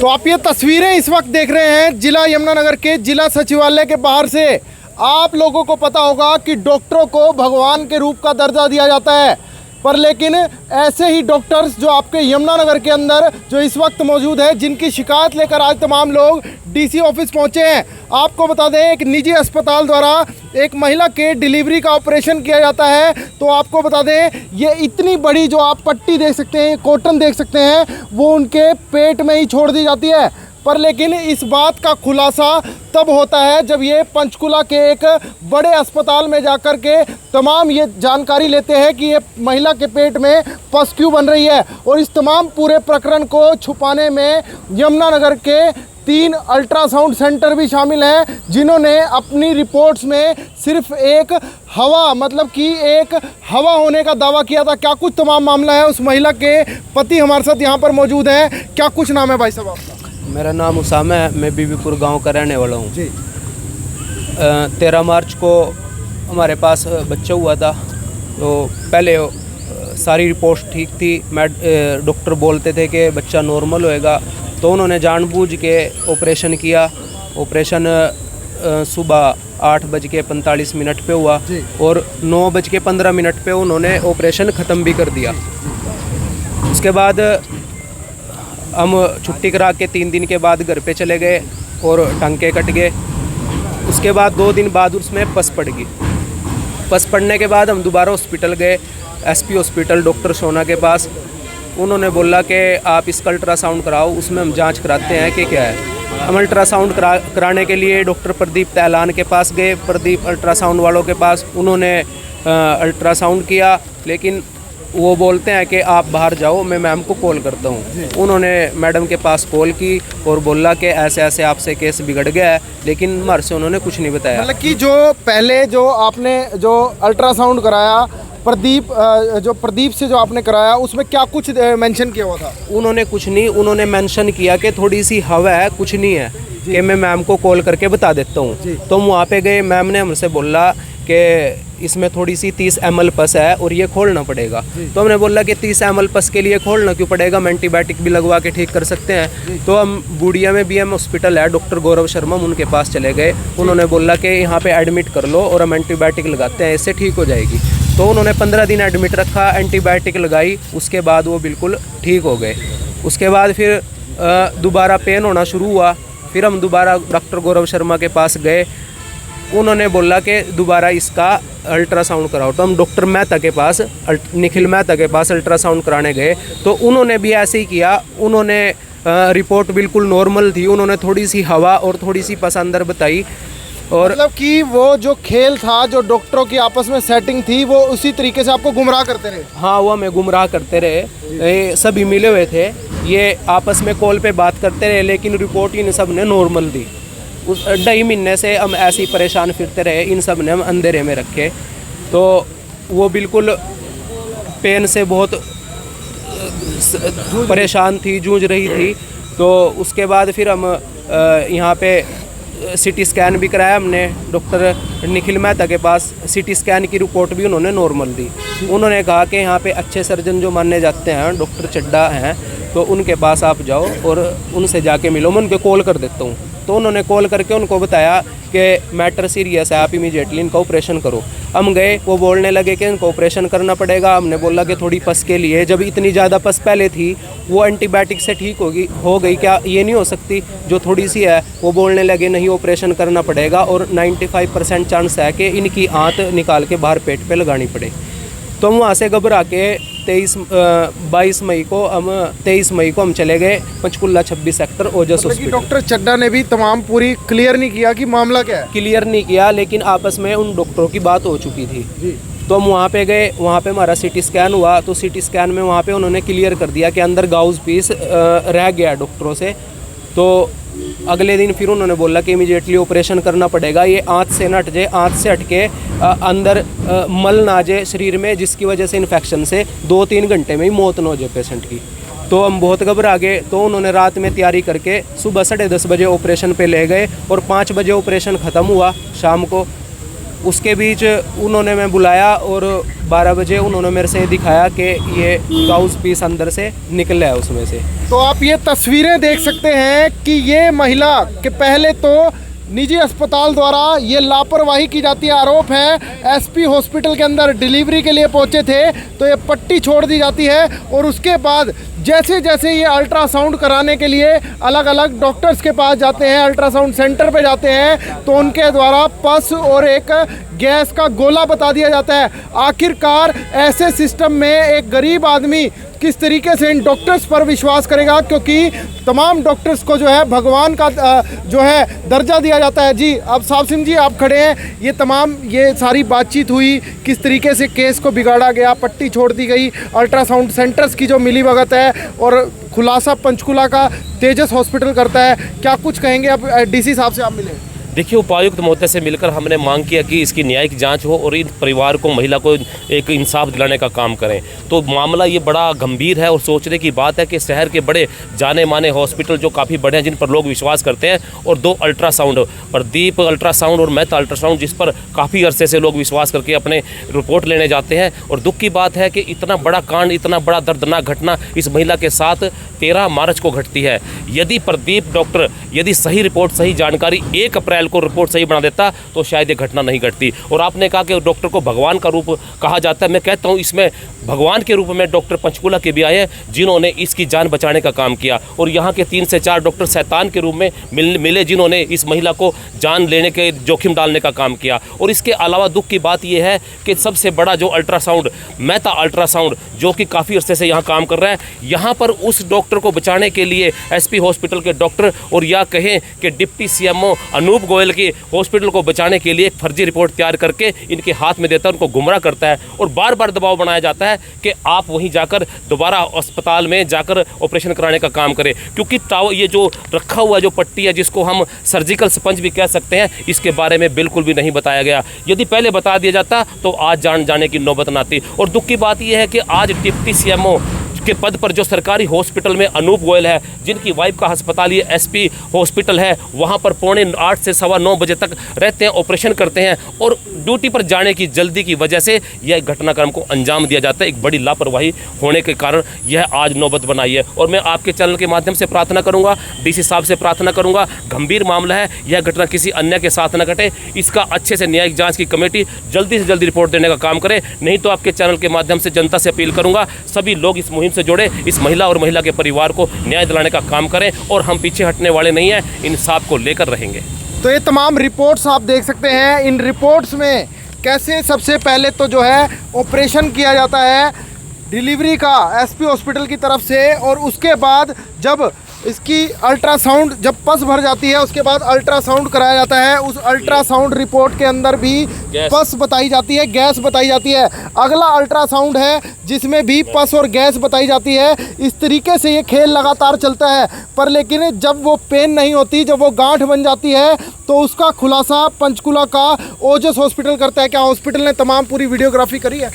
तो आप ये तस्वीरें इस वक्त देख रहे हैं जिला यमुनानगर के जिला सचिवालय के बाहर से। आप लोगों को पता होगा कि डॉक्टरों को भगवान के रूप का दर्जा दिया जाता है, पर लेकिन ऐसे ही डॉक्टर्स जो आपके यमुनानगर के अंदर जो इस वक्त मौजूद है, जिनकी शिकायत लेकर आज तमाम लोग डीसी ऑफिस पहुंचे हैं। आपको बता दें, एक निजी अस्पताल द्वारा एक महिला के डिलीवरी का ऑपरेशन किया जाता है। तो आपको बता दें, ये इतनी बड़ी जो आप पट्टी देख सकते हैं, कॉटन देख सकते हैं, वो उनके पेट में ही छोड़ दी जाती है। पर लेकिन इस बात का खुलासा तब होता है जब ये पंचकुला के एक बड़े अस्पताल में जाकर के तमाम ये जानकारी लेते हैं कि ये महिला के पेट में पस क्यों बन रही है। और इस तमाम पूरे प्रकरण को छुपाने में यमुनानगर के 3 अल्ट्रासाउंड सेंटर भी शामिल हैं, जिन्होंने अपनी रिपोर्ट्स में सिर्फ एक हवा, मतलब कि एक हवा होने का दावा किया था। क्या कुछ तमाम मामला है, उस महिला के पति हमारे साथ यहाँ पर मौजूद हैं। क्या कुछ नाम है भाई साहब आपका? मेरा नाम उसामा है, मैं बीबीपुर गांव का रहने वाला हूँ जी। 13 मार्च को हमारे पास बच्चा हुआ था। तो पहले सारी रिपोर्ट ठीक थी। डॉक्टर बोलते थे कि बच्चा नॉर्मल होएगा, तो उन्होंने जानबूझ के ऑपरेशन किया। ऑपरेशन सुबह 8:45 पे हुआ और 9:15 पे उन्होंने ऑपरेशन ख़त्म भी कर दिया। उसके बाद हम छुट्टी करा के 3 दिन के बाद घर पे चले गए और टांके कट गए। उसके बाद 2 दिन बाद उसमें पस पड़ गई। पस पड़ने के बाद हम दोबारा हॉस्पिटल गए, एसपी हॉस्पिटल डॉक्टर सोना के पास। उन्होंने बोला कि आप इसका अल्ट्रासाउंड कराओ, उसमें हम जांच कराते हैं कि क्या है। हम अल्ट्रासाउंड कराने के लिए डॉक्टर प्रदीप तैलान के पास गए, प्रदीप अल्ट्रासाउंड वालों के पास। उन्होंने अल्ट्रासाउंड किया, लेकिन वो बोलते हैं कि आप बाहर जाओ, मैं मैम को कॉल करता हूँ। उन्होंने मैडम के पास कॉल की और बोला कि ऐसे ऐसे आपसे केस बिगड़ गया है, लेकिन हमारे से उन्होंने कुछ नहीं बताया। मतलब कि जो पहले जो आपने जो अल्ट्रासाउंड कराया प्रदीप से जो आपने कराया, उसमें क्या कुछ मेंशन किया हुआ था? उन्होंने कुछ नहीं, उन्होंने मेंशन किया कि थोड़ी सी हवा है, कुछ नहीं है, कि मैं मैम को कॉल करके बता देता हूँ। तो हम वहाँ पे गए, मैम ने हमसे बोला कि इसमें थोड़ी सी 30 ml पस है और ये खोलना पड़ेगा। तो हमने बोला कि 30 ml पस के लिए खोलना क्यों पड़ेगा, हम एंटीबायोटिक भी लगवा के ठीक कर सकते हैं। तो हम बूढ़िया में BM हॉस्पिटल है, डॉक्टर गौरव शर्मा, उनके पास चले गए। उन्होंने बोला कि यहाँ पे एडमिट कर लो और हम एंटीबायोटिक लगाते हैं, इससे ठीक हो जाएगी। तो उन्होंने 15 दिन एडमिट रखा, एंटीबायोटिक लगाई, उसके बाद वो बिल्कुल ठीक हो गए। उसके बाद फिर दोबारा पेन होना शुरू हुआ। फिर हम दोबारा डॉक्टर गौरव शर्मा के पास गए। उन्होंने बोला कि दोबारा इसका अल्ट्रासाउंड कराओ। तो हम डॉक्टर मेहता के पास, निखिल मेहता के पास अल्ट्रासाउंड कराने गए। तो उन्होंने भी ऐसे ही किया। उन्होंने रिपोर्ट बिल्कुल नॉर्मल थी। उन्होंने थोड़ी सी हवा और थोड़ी सी पस अंदर बताई। और मतलब कि वो जो खेल था, जो डॉक्टरों की आपस में सेटिंग थी, वो उसी तरीके से आपको गुमराह करते रहे? हाँ, वो हमें गुमराह करते रहे। सभी मिले हुए थे, ये आपस में कॉल पे बात करते रहे, लेकिन रिपोर्ट इन सब ने नॉर्मल दी। उस 2.5 महीने से हम ऐसे ही परेशान फिरते रहे, इन सब ने हम अंधेरे में रखे। तो वो बिल्कुल पेन से बहुत परेशान थी, जूझ रही थी। तो उसके बाद फिर हम यहाँ पे CT स्कैन भी कराया हमने डॉक्टर निखिल मेहता के पास। CT स्कैन की रिपोर्ट भी उन्होंने नॉर्मल दी। उन्होंने कहा कि यहाँ पे अच्छे सर्जन जो माने जाते हैं, डॉक्टर चड्डा हैं, तो उनके पास आप जाओ और उनसे जाके मिलो, मैं उनको कॉल कर देता हूँ। तो उन्होंने कॉल करके उनको बताया कि मैटर सीरियस है, आप इमीडिएटली इनका ऑपरेशन करो। हम गए, वो बोलने लगे कि इनको ऑपरेशन करना पड़ेगा। हमने बोला कि थोड़ी पस के लिए, जब इतनी ज़्यादा पस पहले थी, वो एंटीबायोटिक से ठीक हो गई, क्या ये नहीं हो सकती जो थोड़ी सी है? वो बोलने लगे नहीं, ऑपरेशन करना पड़ेगा और 95% चांस है कि इनकी आंत निकाल के बाहर पेट पे लगानी पड़े। तो हम वहाँ से घबरा के 23 मई को हम चले गए पंचकुला 26 सेक्टर ओजस हॉस्पिटल। डॉक्टर चड्डा ने भी तमाम पूरी क्लियर नहीं किया कि मामला क्या है? क्लियर नहीं किया, लेकिन आपस में उन डॉक्टरों की बात हो चुकी थी। तो हम वहाँ पे गए, वहाँ पे हमारा CT स्कैन हुआ। तो CT स्कैन में वहाँ पे उन्होंने क्लियर कर दिया कि अंदर गाउज पीस रह गया डॉक्टरों से। तो अगले दिन फिर उन्होंने बोला कि इमीडिएटली ऑपरेशन करना पड़ेगा, ये आंत से न हट जाए, आंत से हट के अंदर मल ना जाए शरीर में, जिसकी वजह से इन्फेक्शन से 2-3 घंटे में ही मौत न हो जाए पेशेंट की। तो हम बहुत घबरा गए। तो उन्होंने रात में तैयारी करके सुबह 10:30 बजे ऑपरेशन पे ले गए और 5 बजे ऑपरेशन ख़त्म हुआ शाम को। उसके बीच उन्होंने मैं बुलाया और 12 बजे उन्होंने मेरे से दिखाया कि ये माउस पीस अंदर से निकला है उसमें से। तो आप ये तस्वीरें देख सकते हैं कि ये महिला के पहले तो निजी अस्पताल द्वारा ये लापरवाही की जाती है। आरोप है एसपी हॉस्पिटल के अंदर डिलीवरी के लिए पहुंचे थे तो ये पट्टी छोड़ दी जाती है और उसके बाद जैसे जैसे ये अल्ट्रासाउंड कराने के लिए अलग अलग डॉक्टर्स के पास जाते हैं, अल्ट्रासाउंड सेंटर पे जाते हैं तो उनके द्वारा पस और एक गैस का गोला बता दिया जाता है। आखिरकार ऐसे सिस्टम में एक गरीब आदमी किस तरीके से इन डॉक्टर्स पर विश्वास करेगा, क्योंकि तमाम डॉक्टर्स को जो है भगवान का जो है दर्जा दिया जाता है। जी अब साहब सिंह जी आप खड़े हैं, ये सारी बातचीत हुई, किस तरीके से केस को बिगाड़ा गया, पट्टी छोड़ दी गई, अल्ट्रासाउंड सेंटर्स की जो मिलीभगत है और खुलासा पंचकुला का तेजस हॉस्पिटल करता है, क्या कुछ कहेंगे? अब डीसी साहब से आप मिले। देखिए, उपायुक्त महोदय से मिलकर हमने मांग किया कि इसकी न्यायिक जांच हो और इन परिवार को, महिला को एक इंसाफ दिलाने का काम करें। तो मामला ये बड़ा गंभीर है और सोचने की बात है कि शहर के बड़े जाने माने हॉस्पिटल जो काफ़ी बड़े हैं, जिन पर लोग विश्वास करते हैं, और 2 अल्ट्रासाउंड, प्रदीप अल्ट्रासाउंड और मेहता अल्ट्रासाउंड, जिस पर काफ़ी अरसे से लोग विश्वास करके अपने रिपोर्ट लेने जाते हैं। और दुख की बात है कि इतना बड़ा कांड, इतना बड़ा दर्दनाक घटना इस महिला के साथ 13 मार्च को घटती है। यदि प्रदीप डॉक्टर यदि सही रिपोर्ट, सही जानकारी 1 अप्रैल को रिपोर्ट सही बना देता तो शायद ये घटना नहीं घटती। और आपने कहा कि डॉक्टर को भगवान का रूप कहा जाता है, मैं कहता हूँ इसमें भगवान के रूप में डॉक्टर पंचकूला के भी आए हैं, जिन्होंने इसकी जान बचाने का काम किया। और यहाँ के 3 से 4 डॉक्टर शैतान के रूप में मिले, जिन्होंने इस महिला को जान लेने के जोखिम डालने का काम किया। और इसके अलावा दुख की बात यह है कि सबसे बड़ा जो अल्ट्रासाउंड, मेहता अल्ट्रासाउंड, जो कि काफ़ी अरसे से यहाँ काम कर रहा है, यहाँ पर उस डॉक्टर को बचाने के लिए एसपी हॉस्पिटल के डॉक्टर, और या कहें कि डिप्टी सीएमओ अनूप गोयल के हॉस्पिटल को बचाने के लिए एक फर्जी रिपोर्ट तैयार करके इनके हाथ में देता है, उनको गुमराह करता है और बार बार दबाव बनाया जाता है कि आप वहीं जाकर दोबारा अस्पताल में जाकर ऑपरेशन कराने का काम करें। क्योंकि ये जो रखा हुआ जो पट्टी है, जिसको हम सर्जिकल स्पंज भी कह सकते हैं, इसके बारे में बिल्कुल भी नहीं बताया गया। यदि पहले बता दिया जाता तो आज जान जाने की नौबत ना आती। और दुख की बात यह है कि आज डिप्टी सीएमओ के पद पर जो सरकारी हॉस्पिटल में अनूप गोयल है, जिनकी वाइफ का अस्पताल ये एसपी हॉस्पिटल है, वहाँ पर 8:45 से 9:15 बजे तक रहते हैं, ऑपरेशन करते हैं, और ड्यूटी पर जाने की जल्दी की वजह से यह घटनाक्रम को अंजाम दिया जाता है। एक बड़ी लापरवाही होने के कारण यह आज नौबत बनाई है। और मैं आपके चैनल के माध्यम से प्रार्थना करूँगा, डीसी साहब से प्रार्थना करूँगा, गंभीर मामला है, यह घटना किसी अन्य के साथ न घटे, इसका अच्छे से न्यायिक जाँच की कमेटी जल्दी से जल्दी रिपोर्ट देने का काम करे। नहीं तो आपके चैनल के माध्यम से जनता से अपील करूँगा, सभी लोग इस मुहिम से जुड़े, इस महिला और महिला के परिवार को न्याय दिलाने का काम करें, और हम पीछे हटने वाले नहीं हैं, इंसाफ को लेकर रहेंगे। तो ये तमाम रिपोर्ट्स आप देख सकते हैं। इन रिपोर्ट्स में कैसे सबसे पहले तो जो है ऑपरेशन किया जाता है डिलीवरी का एसपी हॉस्पिटल की तरफ से, और उसके बाद जब इसकी अल्ट्रासाउंड जब पस भर जाती है, उसके बाद अल्ट्रासाउंड कराया जाता है। उस अल्ट्रासाउंड रिपोर्ट के अंदर भी पस बताई जाती है, गैस बताई जाती है। अगला अल्ट्रासाउंड है जिसमें भी पस और गैस बताई जाती है। इस तरीके से ये खेल लगातार चलता है। पर लेकिन जब वो पेन नहीं होती, जब वो गांठ बन जाती है, तो उसका खुलासा पंचकुला का ओजस हॉस्पिटल करता है। क्या हॉस्पिटल ने तमाम पूरी वीडियोग्राफी करी है?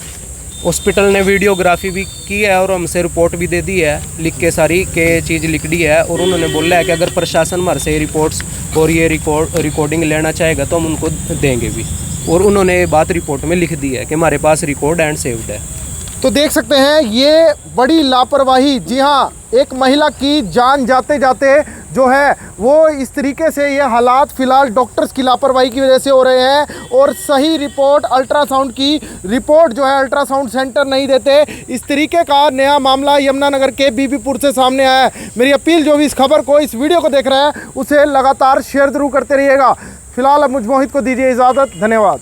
हॉस्पिटल ने वीडियोग्राफी भी की है और हमसे रिपोर्ट भी दे दी है, लिख के सारी के चीज़ लिख दी है। और उन्होंने बोला है कि अगर प्रशासन हमारे से रिपोर्ट्स और ये रिकॉर्डिंग लेना चाहेगा तो हम उनको देंगे भी। और उन्होंने ये बात रिपोर्ट में लिख दी है कि हमारे पास रिकॉर्ड एंड सेव्ड है। तो देख सकते हैं ये बड़ी लापरवाही, जी हाँ, एक महिला की जान जाते जाते जो है वो इस तरीके से ये हालात फ़िलहाल डॉक्टर्स की लापरवाही की वजह से हो रहे हैं। और सही रिपोर्ट, अल्ट्रासाउंड की रिपोर्ट जो है अल्ट्रासाउंड सेंटर नहीं देते। इस तरीके का नया मामला यमुनानगर के बीबीपुर से सामने आया है। मेरी अपील, जो भी इस खबर को, इस वीडियो को देख रहा है, उसे लगातार शेयर ज़रूर करते रहिएगा। फिलहाल अब मुझ मोहित को दीजिए इजाज़त। धन्यवाद।